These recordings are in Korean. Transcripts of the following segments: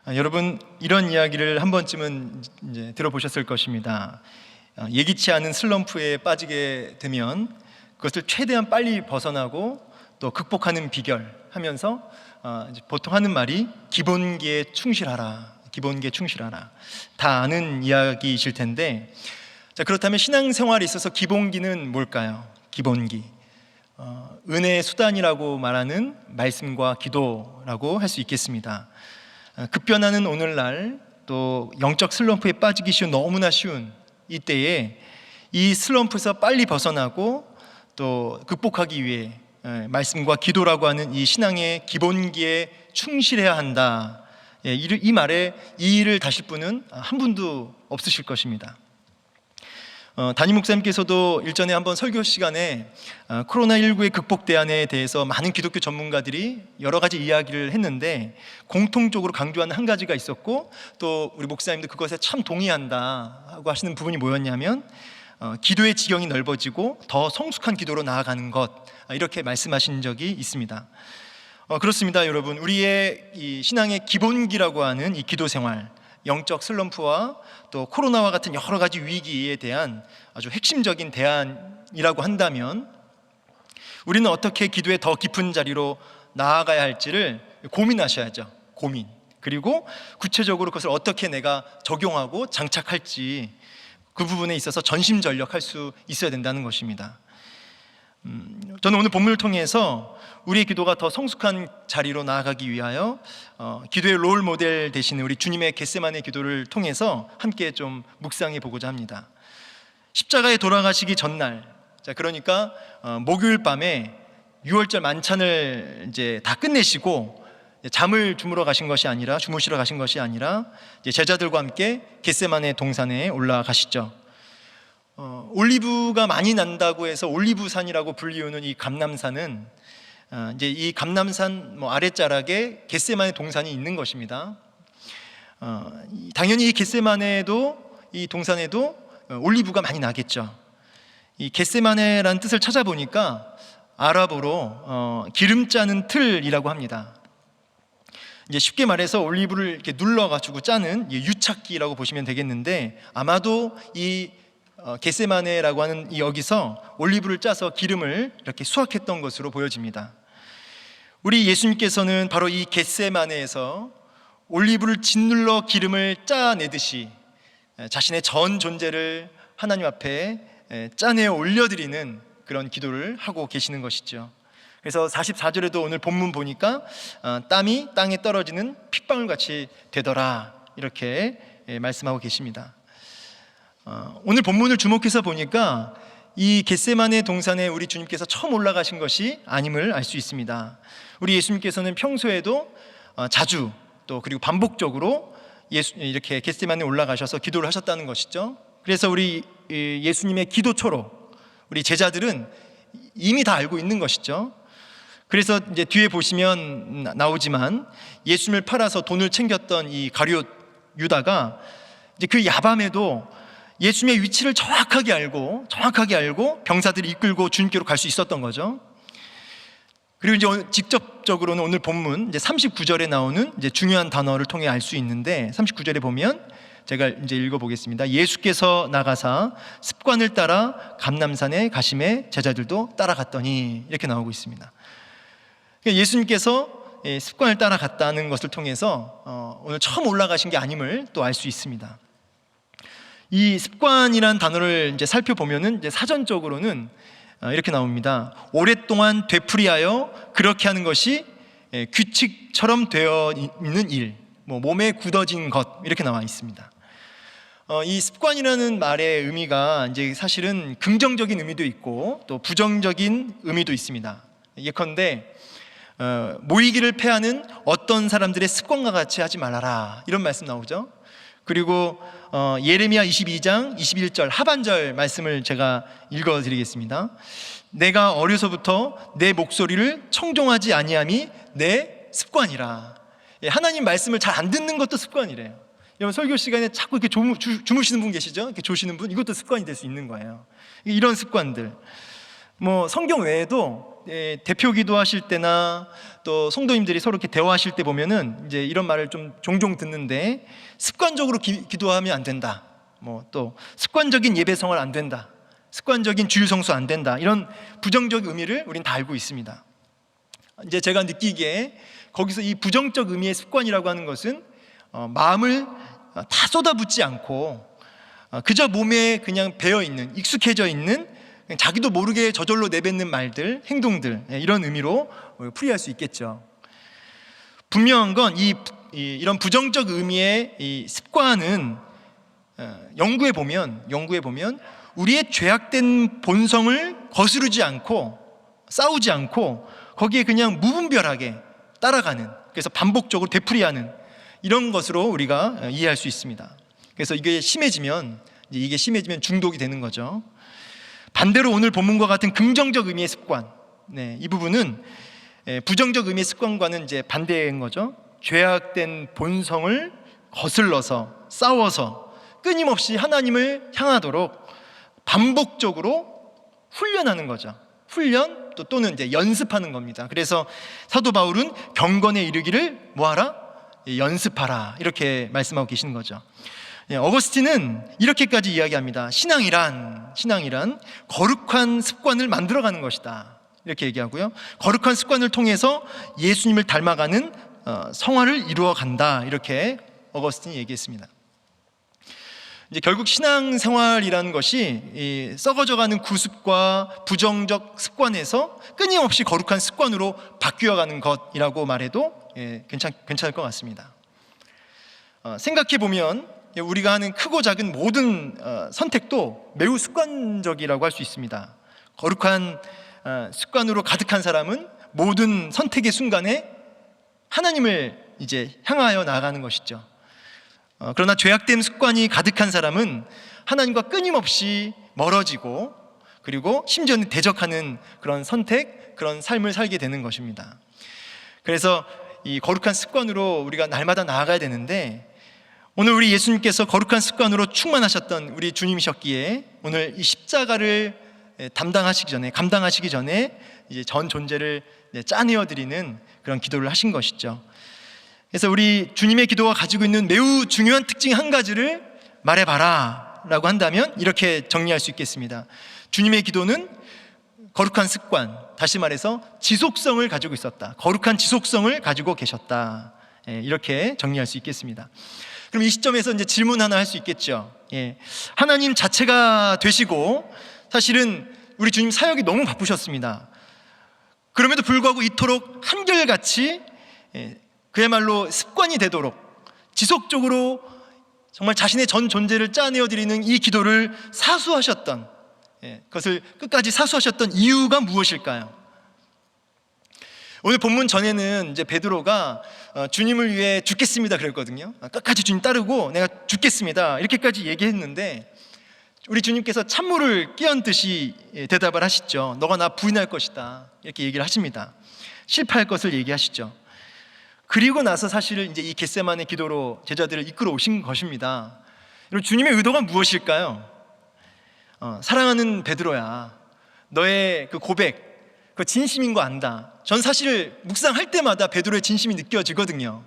여러분, 이런 이야기를 한 번쯤은 이제 들어보셨을 것입니다. 예기치 않은 슬럼프에 빠지게 되면 그것을 최대한 빨리 벗어나고 또 극복하는 비결 하면서 보통 하는 말이 기본기에 충실하라, 기본기에 충실하라. 다 아는 이야기이실 텐데, 자, 그렇다면 신앙생활에 있어서 기본기는 뭘까요? 기본기, 은혜의 수단이라고 말하는 말씀과 기도라고 할 수 있겠습니다. 급변하는 오늘날, 또 영적 슬럼프에 빠지기 쉬운, 너무나 쉬운 이때에 이 슬럼프에서 빨리 벗어나고 또 극복하기 위해 말씀과 기도라고 하는 이 신앙의 기본기에 충실해야 한다. 이 말에 이의를 다실 분은 한 분도 없으실 것입니다. 담임 목사님께서도 일전에 한번 설교 시간에 코로나19의 극복 대안에 대해서 많은 기독교 전문가들이 여러 가지 이야기를 했는데, 공통적으로 강조하는 한 가지가 있었고, 또 우리 목사님도 그것에 참 동의한다 하고 하시는 부분이 뭐였냐면, 기도의 지경이 넓어지고 더 성숙한 기도로 나아가는 것, 이렇게 말씀하신 적이 있습니다. 그렇습니다, 여러분. 우리의 이 신앙의 기본기라고 하는 이 기도 생활, 영적 슬럼프와 또 코로나와 같은 여러 가지 위기에 대한 아주 핵심적인 대안이라고 한다면, 우리는 어떻게 기도의 더 깊은 자리로 나아가야 할지를 고민하셔야죠. 고민. 그리고 구체적으로 그것을 어떻게 내가 적용하고 장착할지, 그 부분에 있어서 전심전력할 수 있어야 된다는 것입니다. 저는 오늘 본문을 통해서 우리의 기도가 더 성숙한 자리로 나아가기 위하여 기도의 롤 모델 되시는 우리 주님의 겟세마네 기도를 통해서 함께 좀 묵상해 보고자 합니다. 십자가에 돌아가시기 전날, 자, 그러니까 목요일 밤에 유월절 만찬을 이제 다 끝내시고 잠을 주무시러 가신 것이 아니라 이제 제자들과 함께 겟세마네 동산에 올라가시죠. 올리브가 많이 난다고 해서 올리브산이라고 불리우는 이 감람산은 이제 이 감람산 아랫자락에 겟세마네 동산이 있는 것입니다. 당연히 이 겟세마네도, 이 동산에도 올리브가 많이 나겠죠. 이 겟세마네라는 뜻을 찾아보니까 아랍어로 기름 짜는 틀이라고 합니다. 이제 쉽게 말해서 올리브를 이렇게 눌러가지고 짜는 유착기라고 보시면 되겠는데, 아마도 이 겟세마네라고 하는 이 여기서 올리브를 짜서 기름을 이렇게 수확했던 것으로 보여집니다. 우리 예수님께서는 바로 이 겟세마네에서 올리브를 짓눌러 기름을 짜내듯이 자신의 전 존재를 하나님 앞에 짜내어 올려드리는 그런 기도를 하고 계시는 것이죠. 그래서 44절에도 오늘 본문 보니까 땀이 땅에 떨어지는 핏방울같이 되더라, 이렇게 말씀하고 계십니다. 오늘 본문을 주목해서 보니까 이 겟세마네 동산에 우리 주님께서 처음 올라가신 것이 아님을 알 수 있습니다. 우리 예수님께서는 평소에도 자주, 또 그리고 반복적으로 이렇게 겟세마네 올라가셔서 기도를 하셨다는 것이죠. 그래서 우리 예수님의 기도초록, 우리 제자들은 이미 다 알고 있는 것이죠. 그래서 이제 뒤에 보시면 나오지만, 예수님을 팔아서 돈을 챙겼던 이 가룟 유다가 이제 그 야밤에도 예수님의 위치를 정확하게 알고 병사들이 이끌고 주님께로 갈 수 있었던 거죠. 그리고 이제 직접적으로는 오늘 본문 이제 39절에 나오는 이제 중요한 단어를 통해 알 수 있는데, 39절에 보면 제가 이제 읽어보겠습니다. 예수께서 나가사 습관을 따라 감람산에 가심에 제자들도 따라갔더니, 이렇게 나오고 있습니다. 예수님께서 습관을 따라갔다는 것을 통해서 오늘 처음 올라가신 게 아님을 또 알 수 있습니다. 이 습관이라는 단어를 이제 살펴보면은 이제 사전적으로는 이렇게 나옵니다. 오랫동안 되풀이하여 그렇게 하는 것이 규칙처럼 되어 있는 일, 몸에 굳어진 것, 이렇게 나와 있습니다. 이 습관이라는 말의 의미가 이제 사실은 긍정적인 의미도 있고 또 부정적인 의미도 있습니다. 예컨대 모이기를 패하는 어떤 사람들의 습관과 같이 하지 말아라, 이런 말씀 나오죠. 그리고 예레미야 22장 21절 하반절 말씀을 제가 읽어드리겠습니다. 내가 어려서부터 내 목소리를 청종하지 아니함이 내 습관이라. 하나님 말씀을 잘 안 듣는 것도 습관이래요. 여러분, 설교 시간에 자꾸 이렇게 주무시는 분 계시죠? 이렇게 조시는 분, 이것도 습관이 될 수 있는 거예요. 이런 습관들, 성경 외에도 대표 기도하실 때나 또 성도님들이 서로 이렇게 대화하실 때 보면은 이제 이런 말을 좀 종종 듣는데, 습관적으로 기도하면 안 된다. 뭐 또 습관적인 예배 생활 안 된다. 습관적인 주일 성수 안 된다. 이런 부정적 의미를 우린 다 알고 있습니다. 이제 제가 느끼기에 거기서 이 부정적 의미의 습관이라고 하는 것은 마음을 다 쏟아붓지 않고 그저 몸에 그냥 배어 있는, 익숙해져 있는, 자기도 모르게 저절로 내뱉는 말들, 행동들, 이런 의미로 풀이할 수 있겠죠. 분명한 건 이런 부정적 의미의 이 습관은 연구해 보면 우리의 죄악된 본성을 거스르지 않고 싸우지 않고 거기에 그냥 무분별하게 따라가는, 그래서 반복적으로 되풀이하는 이런 것으로 우리가 이해할 수 있습니다. 그래서 이게 심해지면 중독이 되는 거죠. 반대로 오늘 본문과 같은 긍정적 의미의 습관, 이 부분은 부정적 의미의 습관과는 이제 반대인 거죠. 죄악된 본성을 거슬러서 싸워서 끊임없이 하나님을 향하도록 반복적으로 훈련하는 거죠. 훈련 또는 이제 연습하는 겁니다. 그래서 사도 바울은 경건에 이르기를 뭐하라? 연습하라, 이렇게 말씀하고 계시는 거죠. 어거스틴은 이렇게까지 이야기합니다. 신앙이란 거룩한 습관을 만들어가는 것이다, 이렇게 얘기하고요. 거룩한 습관을 통해서 예수님을 닮아가는 성화를 이루어간다, 이렇게 어거스틴이 얘기했습니다. 이제 결국 신앙생활이라는 것이 이 썩어져가는 구습과 부정적 습관에서 끊임없이 거룩한 습관으로 바뀌어가는 것이라고 말해도 괜찮을 것 같습니다. 생각해 보면 우리가 하는 크고 작은 모든 선택도 매우 습관적이라고 할 수 있습니다. 거룩한 습관으로 가득한 사람은 모든 선택의 순간에 하나님을 이제 향하여 나아가는 것이죠. 그러나 죄악된 습관이 가득한 사람은 하나님과 끊임없이 멀어지고, 그리고 심지어는 대적하는 그런 선택, 그런 삶을 살게 되는 것입니다. 그래서 이 거룩한 습관으로 우리가 날마다 나아가야 되는데, 오늘 우리 예수님께서 거룩한 습관으로 충만하셨던 우리 주님이셨기에 오늘 이 십자가를 감당하시기 전에 이제 전 존재를 짜내어 드리는 그런 기도를 하신 것이죠. 그래서 우리 주님의 기도가 가지고 있는 매우 중요한 특징 한 가지를 말해봐라 라고 한다면 이렇게 정리할 수 있겠습니다. 주님의 기도는 거룩한 습관, 다시 말해서 지속성을 가지고 있었다. 거룩한 지속성을 가지고 계셨다. 이렇게 정리할 수 있겠습니다. 그럼 이 시점에서 이제 질문 하나 할 수 있겠죠. 하나님 자체가 되시고 사실은 우리 주님 사역이 너무 바쁘셨습니다. 그럼에도 불구하고 이토록 한결같이 그야말로 습관이 되도록 지속적으로 정말 자신의 전 존재를 짜내어 드리는 이 기도를 사수하셨던, 그것을 끝까지 사수하셨던 이유가 무엇일까요? 오늘 본문 전에는 이제 베드로가 주님을 위해 죽겠습니다 그랬거든요. 끝까지 주님 따르고 내가 죽겠습니다 이렇게까지 얘기했는데, 우리 주님께서 찬물을 끼얹듯이 대답을 하시죠. 너가 나 부인할 것이다, 이렇게 얘기를 하십니다. 실패할 것을 얘기하시죠. 그리고 나서 사실 이제 이 겟세마네 기도로 제자들을 이끌어 오신 것입니다. 여러분, 주님의 의도가 무엇일까요? 사랑하는 베드로야, 너의 그 고백, 그 진심인 거 안다. 전 사실 묵상할 때마다 베드로의 진심이 느껴지거든요.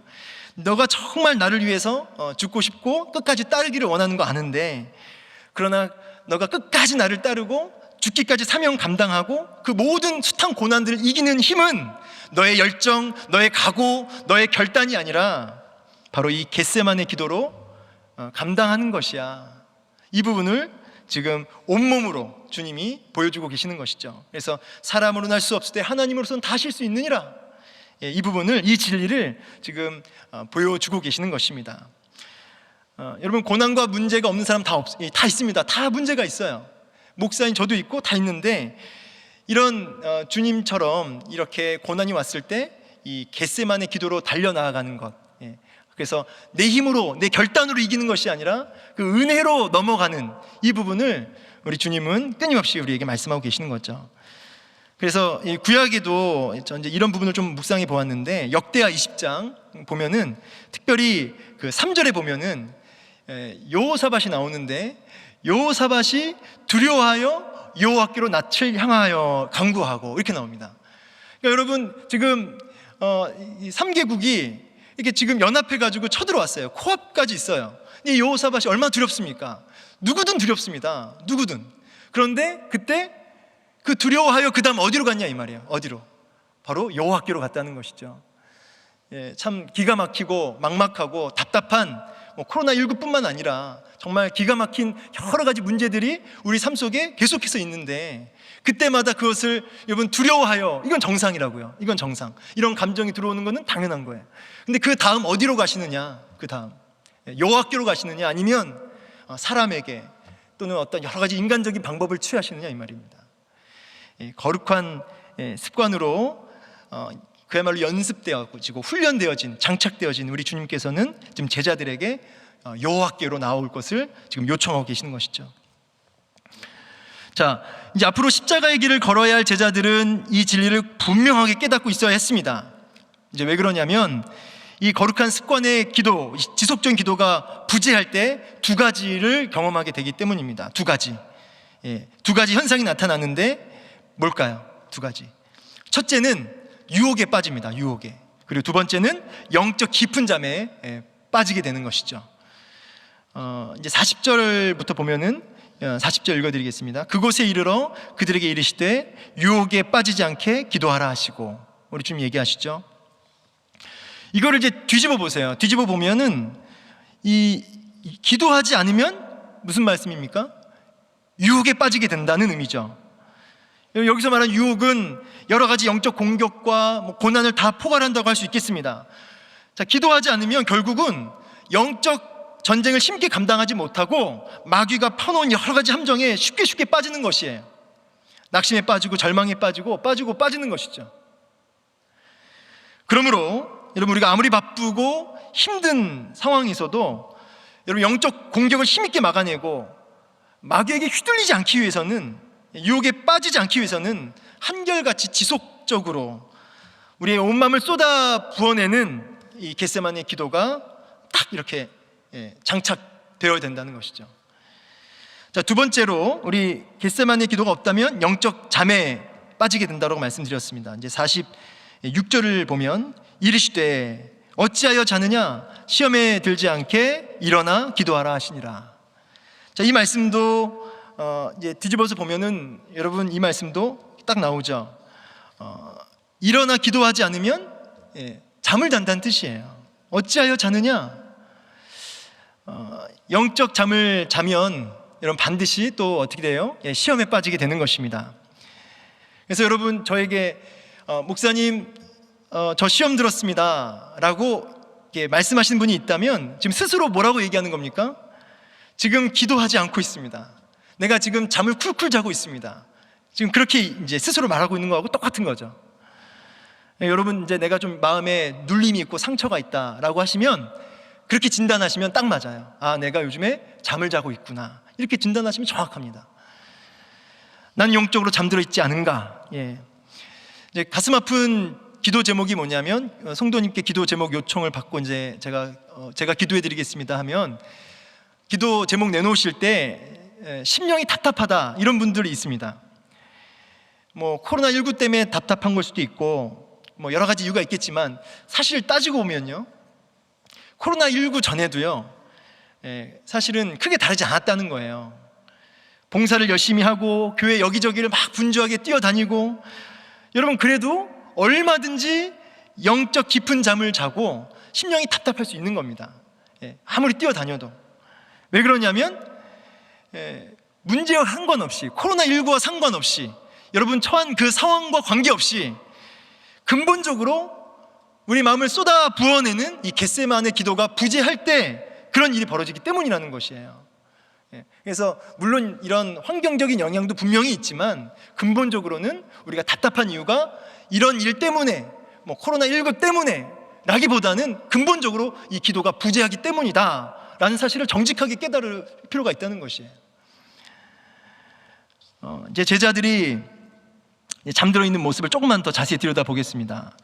너가 정말 나를 위해서 죽고 싶고 끝까지 따르기를 원하는 거 아는데, 그러나 너가 끝까지 나를 따르고 죽기까지 사명 감당하고 그 모든 숱한 고난들을 이기는 힘은 너의 열정, 너의 각오, 너의 결단이 아니라 바로 이 겟세마네 기도로 감당하는 것이야. 이 부분을 지금 온몸으로 주님이 보여주고 계시는 것이죠. 그래서 사람으로는 할 수 없을 때 하나님으로서는 다 하실 수 있느니라. 이 부분을, 이 진리를 지금 보여주고 계시는 것입니다. 여러분, 고난과 문제가 없는 사람 다 있습니다. 다 문제가 있어요. 목사인 저도 있고 다 있는데, 이런 주님처럼 이렇게 고난이 왔을 때 이 겟세마네 기도로 달려나가는 것, 그래서 내 힘으로, 내 결단으로 이기는 것이 아니라 그 은혜로 넘어가는 이 부분을 우리 주님은 끊임없이 우리에게 말씀하고 계시는 거죠. 그래서 이 구약에도 이제 이런 부분을 좀 묵상해 보았는데, 역대하 20장 보면은 특별히 그 3절에 보면은 여호사밧이 나오는데, 여호사밧이 두려워하여 여호와께로 낯을 향하여 간구하고 이렇게 나옵니다. 그러니까 여러분 지금 이 3개국이 이렇게 지금 연합해가지고 쳐들어왔어요. 코앞까지 있어요. 이 여호사밧이 얼마나 두렵습니까? 누구든 두렵습니다. 누구든. 그런데 그때 그 두려워하여 그 다음 어디로 갔냐 이 말이에요. 어디로? 바로 여호와께로 갔다는 것이죠. 참 기가 막히고 막막하고 답답한 코로나19뿐만 아니라 정말 기가 막힌 여러 가지 문제들이 우리 삶 속에 계속해서 있는데, 그때마다 그것을 여러분 두려워하여, 이건 정상이라고요. 이건 정상. 이런 감정이 들어오는 것은 당연한 거예요. 근데 그 다음 어디로 가시느냐? 그 다음 여호와께로 가시느냐, 아니면 사람에게 또는 어떤 여러 가지 인간적인 방법을 취하시느냐 이 말입니다. 거룩한 습관으로 그야말로 연습되어지고 훈련되어진, 장착되어진 우리 주님께서는 지금 제자들에게 여호와께로 나올 것을 지금 요청하고 계시는 것이죠. 자, 이제 앞으로 십자가의 길을 걸어야 할 제자들은 이 진리를 분명하게 깨닫고 있어야 했습니다. 이제 왜 그러냐면 이 거룩한 습관의 기도, 지속적인 기도가 부재할 때 두 가지를 경험하게 되기 때문입니다. 두 가지 현상이 나타나는데 뭘까요? 두 가지. 첫째는 유혹에 빠집니다. 유혹에. 그리고 두 번째는 영적 깊은 잠에 빠지게 되는 것이죠. 이제 40절부터 보면은 40절 읽어드리겠습니다. 그곳에 이르러 그들에게 이르시되 유혹에 빠지지 않게 기도하라 하시고, 우리 좀 얘기하시죠. 이거를 이제 뒤집어 보세요. 뒤집어 보면은 이 기도하지 않으면 무슨 말씀입니까? 유혹에 빠지게 된다는 의미죠. 여기서 말하는 유혹은 여러 가지 영적 공격과 고난을 다 포괄한다고 할 수 있겠습니다. 자, 기도하지 않으면 결국은 영적 전쟁을 힘있게 감당하지 못하고 마귀가 펴놓은 여러 가지 함정에 쉽게 빠지는 것이에요. 낙심에 빠지고 절망에 빠지고 빠지는 것이죠. 그러므로 여러분, 우리가 아무리 바쁘고 힘든 상황에서도 여러분 영적 공격을 힘있게 막아내고 마귀에게 휘둘리지 않기 위해서는, 유혹에 빠지지 않기 위해서는 한결같이 지속적으로 우리의 온 마음을 쏟아 부어내는 이 겟세마네 기도가 딱 이렇게 장착되어야 된다는 것이죠. 자, 두 번째로 우리 겟세마네 기도가 없다면 영적 잠에 빠지게 된다고 말씀드렸습니다. 이제 46절을 보면 이르시되 어찌하여 자느냐, 시험에 들지 않게 일어나 기도하라 하시니라. 자, 이 말씀도 이제 뒤집어서 보면은 여러분 이 말씀도 딱 나오죠. 일어나 기도하지 않으면 잠을 잔다는 뜻이에요. 어찌하여 자느냐, 영적 잠을 자면 여러분 반드시 또 어떻게 돼요? 시험에 빠지게 되는 것입니다. 그래서 여러분 저에게 목사님 저 시험 들었습니다 라고 말씀하시는 분이 있다면 지금 스스로 뭐라고 얘기하는 겁니까? 지금 기도하지 않고 있습니다. 내가 지금 잠을 쿨쿨 자고 있습니다. 지금 그렇게 이제 스스로 말하고 있는 거하고 똑같은 거죠. 여러분 이제 내가 좀 마음에 눌림이 있고 상처가 있다라고 하시면, 그렇게 진단하시면 딱 맞아요. 아, 내가 요즘에 잠을 자고 있구나, 이렇게 진단하시면 정확합니다. 난 영적으로 잠들어 있지 않은가. 이제 가슴 아픈 기도 제목이 뭐냐면, 성도님께 기도 제목 요청을 받고 이제 제가 기도해 드리겠습니다 하면 기도 제목 내놓으실 때 심령이 답답하다 이런 분들이 있습니다. 코로나19 때문에 답답한 걸 수도 있고 여러 가지 이유가 있겠지만, 사실 따지고 보면요, 코로나19 전에도요 사실은 크게 다르지 않았다는 거예요. 봉사를 열심히 하고 교회 여기저기를 막 분주하게 뛰어다니고, 여러분 그래도 얼마든지 영적 깊은 잠을 자고 심령이 답답할 수 있는 겁니다. 아무리 뛰어다녀도. 왜 그러냐면 문제와 상관없이, 코로나19와 상관없이, 여러분 처한 그 상황과 관계없이 근본적으로 우리 마음을 쏟아 부어내는 이 겟세마네 기도가 부재할 때 그런 일이 벌어지기 때문이라는 것이에요. 그래서 물론 이런 환경적인 영향도 분명히 있지만 근본적으로는 우리가 답답한 이유가 이런 일 때문에, 코로나19 때문에 라기보다는 근본적으로 이 기도가 부재하기 때문이다 라는 사실을 정직하게 깨달을 필요가 있다는 것이에요. 이제 제자들이 잠들어 있는 모습을 조금만 더 자세히 들여다보겠습니다.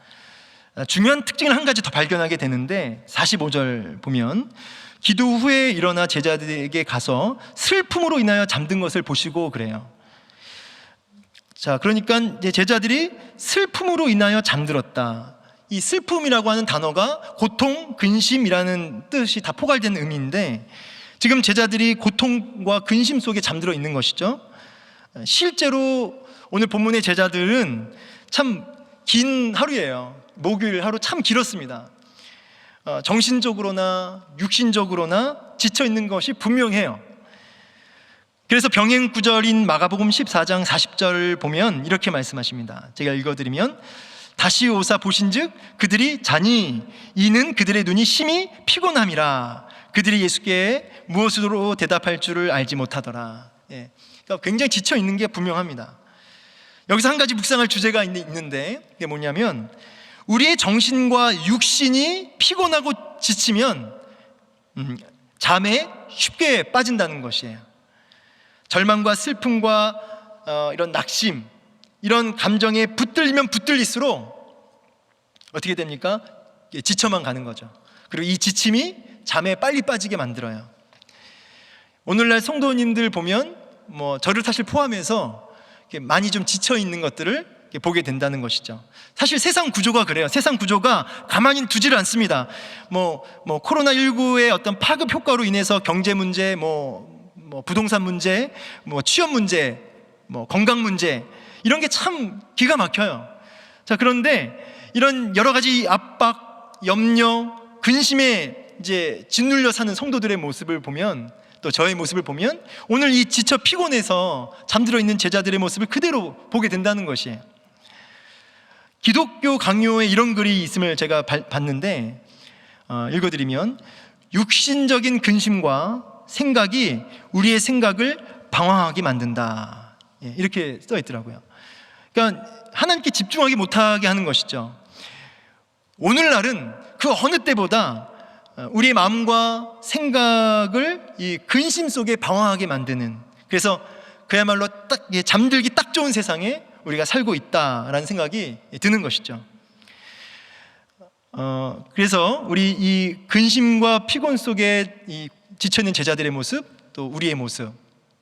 중요한 특징을 한 가지 더 발견하게 되는데, 45절 보면 기도 후에 일어나 제자들에게 가서 슬픔으로 인하여 잠든 것을 보시고 그래요. 자, 그러니까 이제 제자들이 슬픔으로 인하여 잠들었다. 이 슬픔이라고 하는 단어가 고통, 근심이라는 뜻이 다 포괄된 의미인데, 지금 제자들이 고통과 근심 속에 잠들어 있는 것이죠. 실제로 오늘 본문의 제자들은 참 긴 하루예요. 목요일 하루 참 길었습니다. 정신적으로나 육신적으로나 지쳐 있는 것이 분명해요. 그래서 병행 구절인 마가복음 14장 40절을 보면 이렇게 말씀하십니다. 제가 읽어드리면, 다시 오사 보신즉 그들이 자니 이는 그들의 눈이 심히 피곤함이라 그들이 예수께 무엇으로 대답할 줄을 알지 못하더라. 그러니까 굉장히 지쳐 있는 게 분명합니다. 여기서 한 가지 묵상할 주제가 있는데, 그게 뭐냐면 우리의 정신과 육신이 피곤하고 지치면 잠에 쉽게 빠진다는 것이에요. 절망과 슬픔과 이런 낙심, 이런 감정에 붙들리면 붙들릴수록 어떻게 됩니까? 지쳐만 가는 거죠. 그리고 이 지침이 잠에 빨리 빠지게 만들어요. 오늘날 성도님들 보면 저를 사실 포함해서 많이 좀 지쳐 있는 것들을 보게 된다는 것이죠. 사실 세상 구조가 그래요. 세상 구조가 가만히 두지를 않습니다. 코로나19의 어떤 파급 효과로 인해서 경제 문제, 부동산 문제, 취업 문제, 건강 문제, 이런 게 참 기가 막혀요. 자, 그런데 이런 여러 가지 압박, 염려, 근심에 이제 짓눌려 사는 성도들의 모습을 보면, 또 저의 모습을 보면 오늘 이 지쳐 피곤해서 잠들어 있는 제자들의 모습을 그대로 보게 된다는 것이에요. 기독교 강요에 이런 글이 있음을 제가 봤는데, 읽어드리면, 육신적인 근심과 생각이 우리의 생각을 방황하게 만든다, 이렇게 써 있더라고요. 그러니까 하나님께 집중하기 못하게 하는 것이죠. 오늘날은 그 어느 때보다 우리의 마음과 생각을 이 근심 속에 방황하게 만드는, 그래서 그야말로 딱 잠들기 딱 좋은 세상에 우리가 살고 있다라는 생각이 드는 것이죠. 그래서 우리 이 근심과 피곤 속에 이 지쳐있는 제자들의 모습, 또 우리의 모습,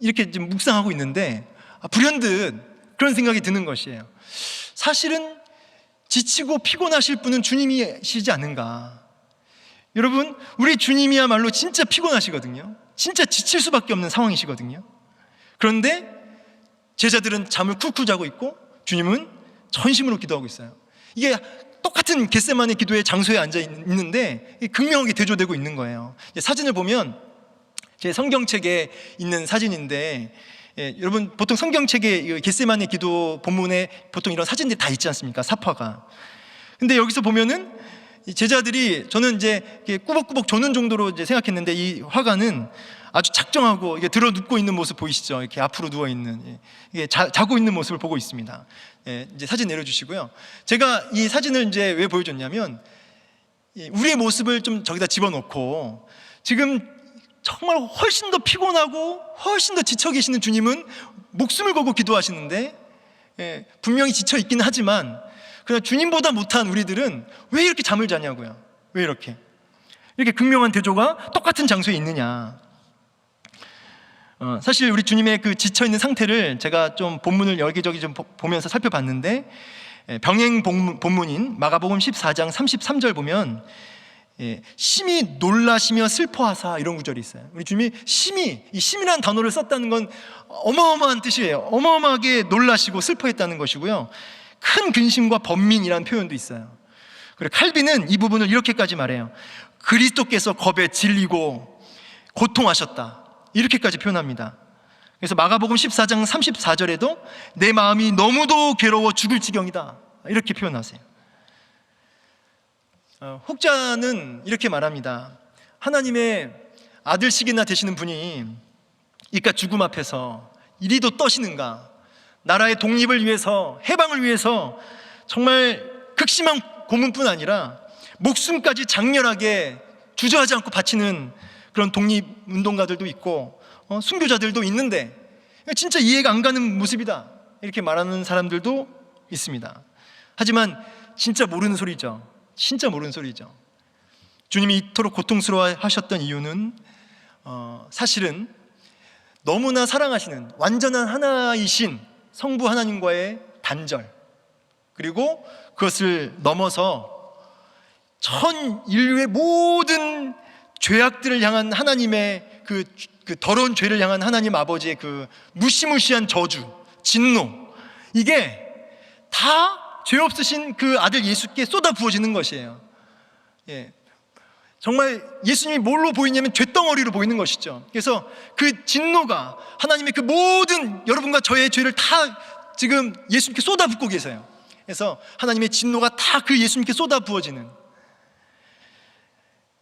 이렇게 좀 묵상하고 있는데 불현듯 그런 생각이 드는 것이에요. 사실은 지치고 피곤하실 분은 주님이시지 않는가. 여러분, 우리 주님이야말로 진짜 피곤하시거든요. 진짜 지칠 수밖에 없는 상황이시거든요. 그런데 제자들은 잠을 쿨쿨 자고 있고 주님은 전심으로 기도하고 있어요. 이게 똑같은 겟세마네 기도의 장소에 앉아 있는데 극명하게 대조되고 있는 거예요. 사진을 보면 제 성경책에 있는 사진인데, 여러분 보통 성경책에 겟세마네 기도 본문에 보통 이런 사진들이 다 있지 않습니까? 사파가. 근데 여기서 보면은 제자들이, 저는 이제 꾸벅꾸벅 조는 정도로 이제 생각했는데, 이 화가는 아주 작정하고 이게 들어 눕고 있는 모습 보이시죠? 이렇게 앞으로 누워 있는, 이게 자고 있는 모습을 보고 있습니다. 이제 사진 내려주시고요. 제가 이 사진을 이제 왜 보여줬냐면, 우리의 모습을 좀 저기다 집어넣고, 지금 정말 훨씬 더 피곤하고 훨씬 더 지쳐 계시는 주님은 목숨을 걸고 기도하시는데, 분명히 지쳐 있긴 하지만 그냥 주님보다 못한 우리들은 왜 이렇게 잠을 자냐고요. 왜 이렇게 극명한 대조가 똑같은 장소에 있느냐. 사실 우리 주님의 그 지쳐있는 상태를 제가 좀 본문을 여기저기 좀 보면서 살펴봤는데, 병행 본문인 마가복음 14장 33절 보면 심히 놀라시며 슬퍼하사, 이런 구절이 있어요. 우리 주님이 이 심이라는 단어를 썼다는 건 어마어마한 뜻이에요. 어마어마하게 놀라시고 슬퍼했다는 것이고요. 큰 근심과 번민이라는 표현도 있어요. 그리고 칼빈은 이 부분을 이렇게까지 말해요. 그리스도께서 겁에 질리고 고통하셨다, 이렇게까지 표현합니다. 그래서 마가복음 14장 34절에도 내 마음이 너무도 괴로워 죽을 지경이다, 이렇게 표현하세요. 혹자는 이렇게 말합니다. 하나님의 아들식이나 되시는 분이 이깟 죽음 앞에서 이리도 떠시는가. 나라의 독립을 위해서, 해방을 위해서 정말 극심한 고문뿐 아니라 목숨까지 장렬하게 주저하지 않고 바치는 그런 독립운동가들도 있고 순교자들도 있는데, 진짜 이해가 안 가는 모습이다, 이렇게 말하는 사람들도 있습니다. 하지만 진짜 모르는 소리죠. 진짜 모르는 소리죠. 주님이 이토록 고통스러워 하셨던 이유는 사실은 너무나 사랑하시는 완전한 하나이신 성부 하나님과의 단절, 그리고 그것을 넘어서 전 인류의 모든 죄악들을 향한 하나님의 그 더러운 죄를 향한 하나님 아버지의 그 무시무시한 저주, 진노, 이게 다 죄 없으신 그 아들 예수께 쏟아 부어지는 것이에요. 예. 정말 예수님이 뭘로 보이냐면 죄덩어리로 보이는 것이죠. 그래서 그 진노가 하나님의 그 모든 여러분과 저의 죄를 다 지금 예수님께 쏟아붓고 계세요. 그래서 하나님의 진노가 다 그 예수님께 쏟아 부어지는,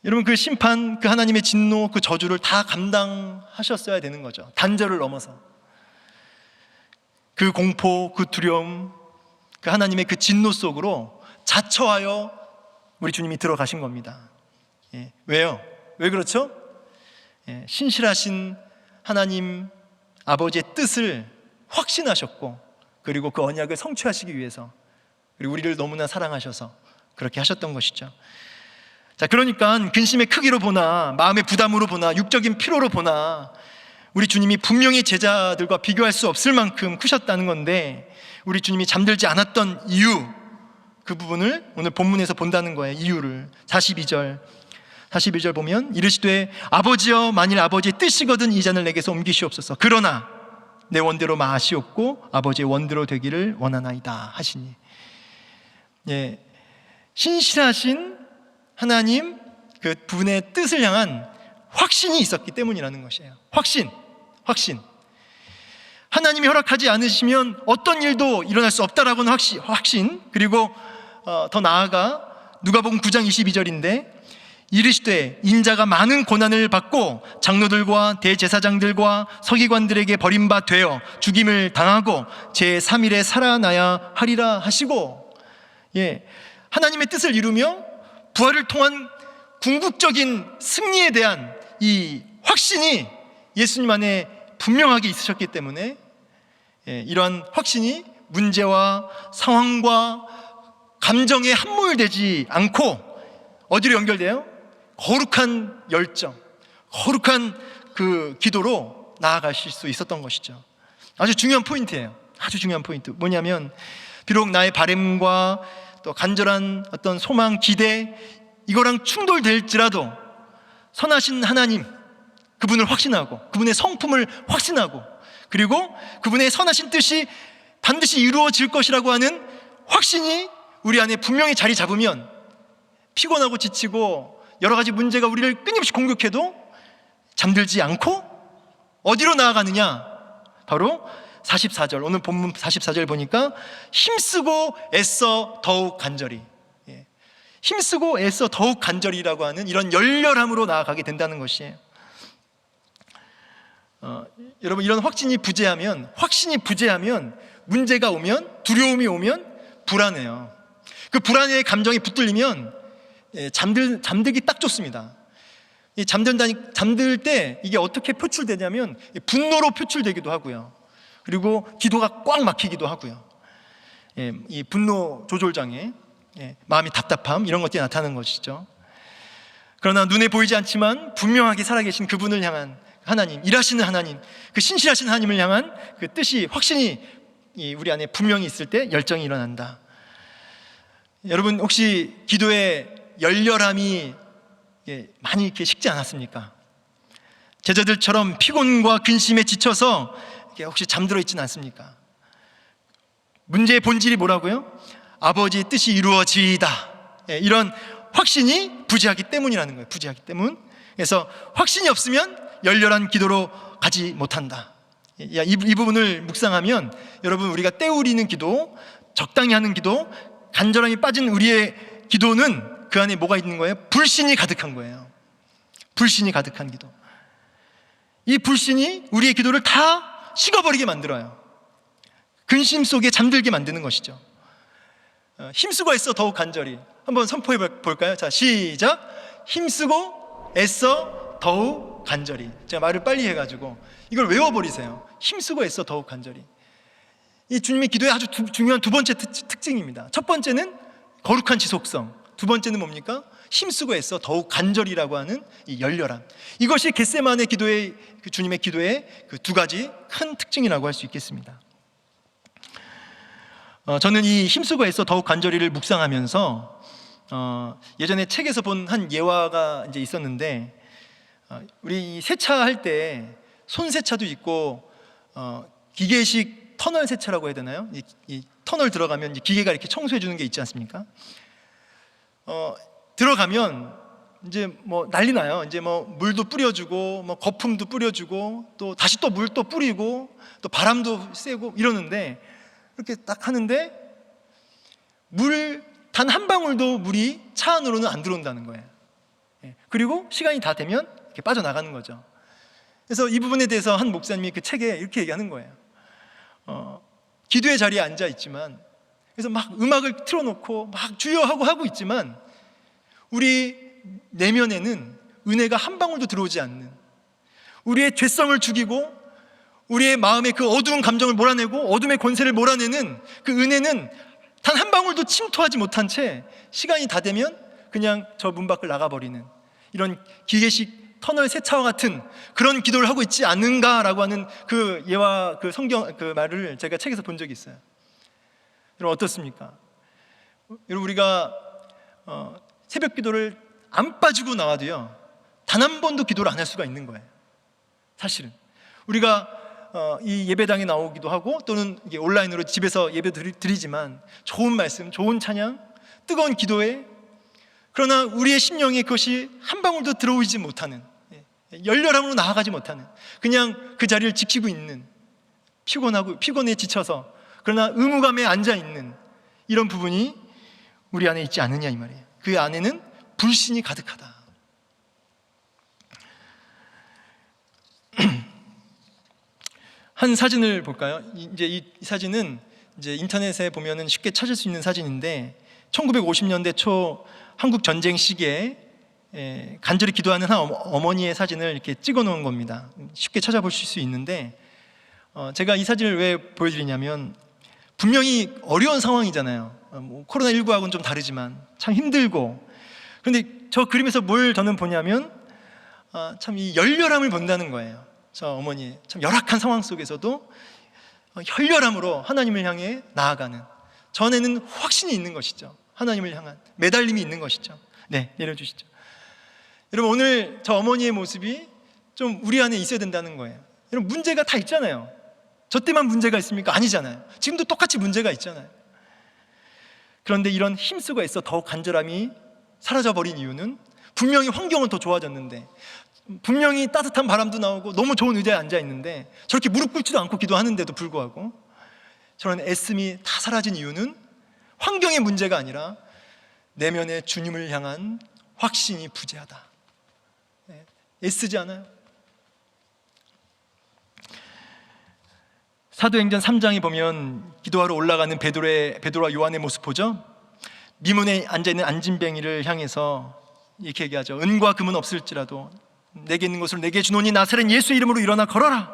여러분 그 심판, 그 하나님의 진노, 그 저주를 다 감당하셨어야 되는 거죠. 단절을 넘어서 그 공포, 그 두려움, 그 하나님의 그 진노 속으로 자처하여 우리 주님이 들어가신 겁니다. 예. 왜요? 왜 그렇죠? 예. 신실하신 하나님 아버지의 뜻을 확신하셨고, 그리고 그 언약을 성취하시기 위해서, 그리고 우리를 너무나 사랑하셔서 그렇게 하셨던 것이죠. 자, 그러니까 근심의 크기로 보나, 마음의 부담으로 보나, 육적인 피로로 보나 우리 주님이 분명히 제자들과 비교할 수 없을 만큼 크셨다는 건데, 우리 주님이 잠들지 않았던 이유, 그 부분을 오늘 본문에서 본다는 거예요. 이유를. 42절 보면 이르시되 아버지여, 만일 아버지의 뜻이거든 이 잔을 내게서 옮기시옵소서. 그러나 내 원대로 마시옵고 아버지의 원대로 되기를 원하나이다 하시니. 예, 신실하신 하나님 그 분의 뜻을 향한 확신이 있었기 때문이라는 것이에요. 확신. 하나님이 허락하지 않으시면 어떤 일도 일어날 수 없다라고는 확신. 그리고 더 나아가 누가복음 9장 22절인데 이르시되 인자가 많은 고난을 받고 장로들과 대제사장들과 서기관들에게 버림바 되어 죽임을 당하고 제3일에 살아나야 하리라 하시고, 예, 하나님의 뜻을 이루며 부활을 통한 궁극적인 승리에 대한 이 확신이 예수님 안에 분명하게 있으셨기 때문에, 예, 이러한 확신이 문제와 상황과 감정에 함몰되지 않고 어디로 연결돼요? 거룩한 열정, 거룩한 그 기도로 나아가실 수 있었던 것이죠. 아주 중요한 포인트예요. 아주 중요한 포인트. 뭐냐면 비록 나의 바램과 또 간절한 어떤 소망, 기대, 이거랑 충돌될지라도 선하신 하나님, 그분을 확신하고 그분의 성품을 확신하고, 그리고 그분의 선하신 뜻이 반드시 이루어질 것이라고 하는 확신이 우리 안에 분명히 자리 잡으면 피곤하고 지치고 여러 가지 문제가 우리를 끊임없이 공격해도 잠들지 않고 어디로 나아가느냐? 바로 44절, 오늘 본문 44절 보니까 힘쓰고 애써 더욱 간절히, 힘쓰고 애써 더욱 간절히라고 하는 이런 열렬함으로 나아가게 된다는 것이에요. 여러분, 이런 확신이 부재하면 문제가 오면, 두려움이 오면 불안해요. 그 불안의 감정이 붙들리면 잠들기 딱 좋습니다. 잠들 때 이게 어떻게 표출되냐면 분노로 표출되기도 하고요. 그리고 기도가 꽉 막히기도 하고요. 이 분노 조절장애, 마음이 답답함, 이런 것들이 나타나는 것이죠. 그러나 눈에 보이지 않지만 분명하게 살아계신 그분을 향한 하나님, 일하시는 하나님, 그 신실하신 하나님을 향한 그 뜻이, 확신이 우리 안에 분명히 있을 때 열정이 일어난다. 여러분, 혹시 기도의 열렬함이 많이 이렇게 식지 않았습니까? 제자들처럼 피곤과 근심에 지쳐서 혹시 잠들어 있지는 않습니까? 문제의 본질이 뭐라고요? 아버지의 뜻이 이루어지이다, 이런 확신이 부재하기 때문이라는 거예요. 부재하기 때문. 그래서 확신이 없으면 열렬한 기도로 가지 못한다. 이 부분을 묵상하면 여러분, 우리가 때우리는 기도, 적당히 하는 기도, 간절함이 빠진 우리의 기도는 그 안에 뭐가 있는 거예요? 불신이 가득한 거예요. 불신이 가득한 기도. 이 불신이 우리의 기도를 다 식어버리게 만들어요. 근심 속에 잠들게 만드는 것이죠. 힘쓰고 애써 더욱 간절히 한번 선포해 볼까요? 자, 시작. 힘쓰고 애써 더욱 간절히. 제가 말을 빨리 해가지고 이걸 외워버리세요. 힘쓰고 애써 더욱 간절히. 이 주님의 기도의 아주 중요한 두 번째 특징입니다. 첫 번째는 거룩한 지속성, 두 번째는 뭡니까? 힘쓰고 애써 더욱 간절히라고 하는 이 열렬함. 이것이 겟세마네 기도의, 그 주님의 기도의 그 두 가지 큰 특징이라고 할 수 있겠습니다. 저는 이 힘쓰고 애써 더욱 간절히를 묵상하면서 예전에 책에서 본 한 예화가 이제 있었는데, 우리 세차할 때 손세차도 있고 기계식 터널 세차라고 해야 되나요? 이 터널 들어가면 이제 기계가 이렇게 청소해 주는 게 있지 않습니까? 들어가면 이제 뭐 난리 나요. 이제 뭐 물도 뿌려주고 뭐 거품도 뿌려주고 또 다시 또 물 또 뿌리고 또 바람도 쐬고 이러는데, 이렇게 딱 하는데 물 단 한 방울도 물이 차 안으로는 안 들어온다는 거예요. 그리고 시간이 다 되면 이렇게 빠져나가는 거죠. 그래서 이 부분에 대해서 한 목사님이 그 책에 이렇게 얘기하는 거예요. 기도의 자리에 앉아 있지만, 그래서 막 음악을 틀어놓고 막 주여하고 하고 있지만 우리 내면에는 은혜가 한 방울도 들어오지 않는, 우리의 죄성을 죽이고 우리의 마음의 그 어두운 감정을 몰아내고 어둠의 권세를 몰아내는 그 은혜는 단 한 방울도 침투하지 못한 채 시간이 다 되면 그냥 저 문 밖을 나가버리는, 이런 기계식 터널 세차와 같은 그런 기도를 하고 있지 않는가라고 하는 그 예와 그 성경 그 말을 제가 책에서 본 적이 있어요. 여러분 어떻습니까? 여러분 우리가 새벽 기도를 안 빠지고 나와도요, 단 한 번도 기도를 안 할 수가 있는 거예요. 사실은 우리가 이 예배당에 나오기도 하고 또는 이게 온라인으로 집에서 예배 드리지만 좋은 말씀, 좋은 찬양, 뜨거운 기도에, 그러나 우리의 심령에 그것이 한 방울도 들어오지 못하는, 열렬함으로 나아가지 못하는, 그냥 그 자리를 지키고 있는, 피곤해 지쳐서 그러나 의무감에 앉아 있는 이런 부분이 우리 안에 있지 않느냐 이 말이에요. 그 안에는 불신이 가득하다. 한 사진을 볼까요? 이제 이 사진은 이제 인터넷에 보면은 쉽게 찾을 수 있는 사진인데, 1950년대 초 한국 전쟁 시기에 간절히 기도하는 한 어머니의 사진을 이렇게 찍어 놓은 겁니다. 쉽게 찾아보실 수 있는데, 제가 이 사진을 왜 보여드리냐면, 분명히 어려운 상황이잖아요. 뭐 코로나19하고는 좀 다르지만 참 힘들고, 그런데 저 그림에서 뭘 저는 보냐면 참 이 열렬함을 본다는 거예요. 저 어머니 참 열악한 상황 속에서도 열렬함으로 하나님을 향해 나아가는, 전에는 확신이 있는 것이죠. 하나님을 향한 매달림이 있는 것이죠. 네, 내려주시죠. 여러분 오늘 저 어머니의 모습이 좀 우리 안에 있어야 된다는 거예요. 여러분 문제가 다 있잖아요. 저 때만 문제가 있습니까? 아니잖아요. 지금도 똑같이 문제가 있잖아요. 그런데 이런 힘쓰고 애써 더욱 간절함이 사라져버린 이유는, 분명히 환경은 더 좋아졌는데, 분명히 따뜻한 바람도 나오고 너무 좋은 의자에 앉아 있는데 저렇게 무릎 꿇지도 않고 기도하는데도 불구하고 저런 애씀이 다 사라진 이유는 환경의 문제가 아니라 내면의 주님을 향한 확신이 부재하다. 애쓰지 않아요. 사도행전 3장에 보면 기도하러 올라가는 베드로와 요한의 모습 보죠? 미문에 앉아있는 안진뱅이를 향해서 이렇게 얘기하죠. 은과 금은 없을지라도 내게 있는 것을 내게 주노니 나사렛 예수 이름으로 일어나 걸어라.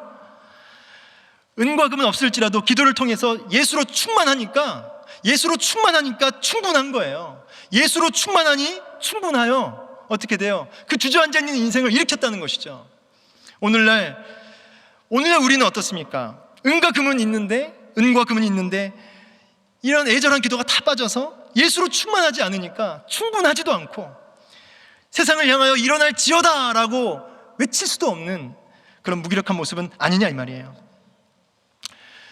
은과 금은 없을지라도 기도를 통해서 예수로 충만하니까 충분한 거예요. 예수로 충만하니 충분하여 어떻게 돼요? 그 주저앉아 있는 인생을 일으켰다는 것이죠. 오늘날 우리는 어떻습니까? 은과 금은 있는데 이런 애절한 기도가 다 빠져서 예수로 충만하지 않으니까 충분하지도 않고 세상을 향하여 일어날지어다 라고 외칠 수도 없는 그런 무기력한 모습은 아니냐 이 말이에요.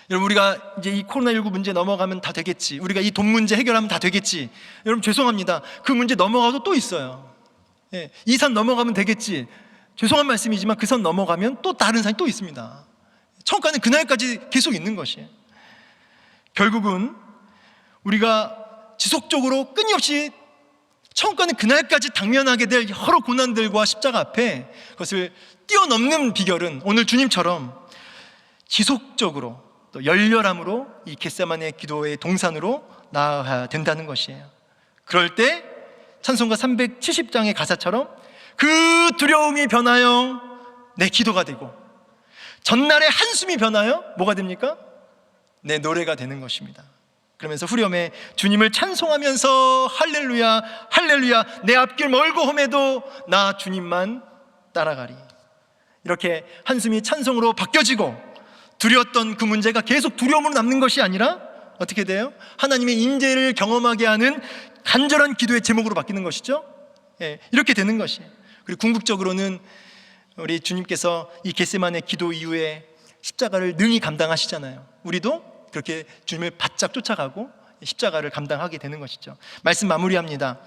여러분 우리가 이제 이 코로나19 문제 넘어가면 다 되겠지, 우리가 이 돈 문제 해결하면 다 되겠지. 여러분 죄송합니다. 그 문제 넘어가도 또 있어요. 이 산 넘어가면 되겠지. 죄송한 말씀이지만 그 산 넘어가면 또 다른 산이 또 있습니다. 천국가는 그날까지 계속 있는 것이에요. 결국은 우리가 지속적으로 끊임없이 천국가는 그날까지 당면하게 될 여러 고난들과 십자가 앞에 그것을 뛰어넘는 비결은 오늘 주님처럼 지속적으로 또 열렬함으로 이 겟세마네 기도의 동산으로 나아가야 된다는 것이에요. 그럴 때 찬송가 370장의 가사처럼 그 두려움이 변하여 내 기도가 되고 전날의 한숨이 변하여 뭐가 됩니까? 내 노래가 되는 것입니다. 그러면서 후렴에 주님을 찬송하면서 할렐루야 할렐루야 내 앞길 멀고 험해도 나 주님만 따라가리. 이렇게 한숨이 찬송으로 바뀌어지고 두려웠던 그 문제가 계속 두려움으로 남는 것이 아니라 어떻게 돼요? 하나님의 임재를 경험하게 하는 간절한 기도의 제목으로 바뀌는 것이죠. 예, 이렇게 되는 것이에요. 그리고 궁극적으로는 우리 주님께서 이 겟세마네 기도 이후에 십자가를 능히 감당하시잖아요. 우리도 그렇게 주님을 바짝 쫓아가고 십자가를 감당하게 되는 것이죠. 말씀 마무리합니다.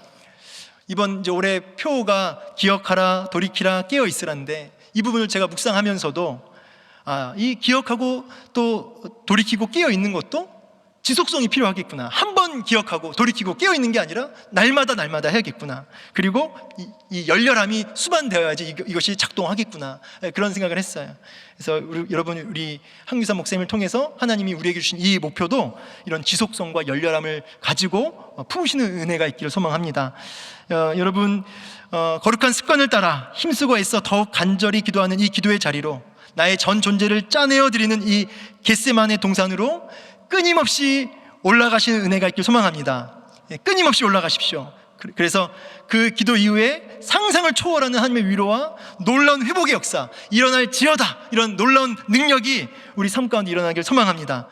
이번 이제 올해 표가 기억하라, 돌이키라, 깨어 있으라인데, 이 부분을 제가 묵상하면서도 이 기억하고 또 돌이키고 깨어 있는 것도 지속성이 필요하겠구나. 한 번 기억하고 돌이키고 깨어 있는 게 아니라 날마다 해야겠구나. 그리고 이 열렬함이 수반되어야지 이것이 작동하겠구나. 그런 생각을 했어요. 그래서 여러분, 우리 한규사 목사님을 통해서 하나님이 우리에게 주신 이 목표도 이런 지속성과 열렬함을 가지고 품으시는 은혜가 있기를 소망합니다. 여러분, 거룩한 습관을 따라 힘쓰고 애써 더욱 간절히 기도하는 이 기도의 자리로 나의 전 존재를 짜내어 드리는 이 겟세마네 동산으로 끊임없이 올라가시는 은혜가 있길 소망합니다. 끊임없이 올라가십시오. 그래서 그 기도 이후에 상상을 초월하는 하나님의 위로와 놀라운 회복의 역사 일어날지어다, 이런 놀라운 능력이 우리 삶 가운데 일어나길 소망합니다.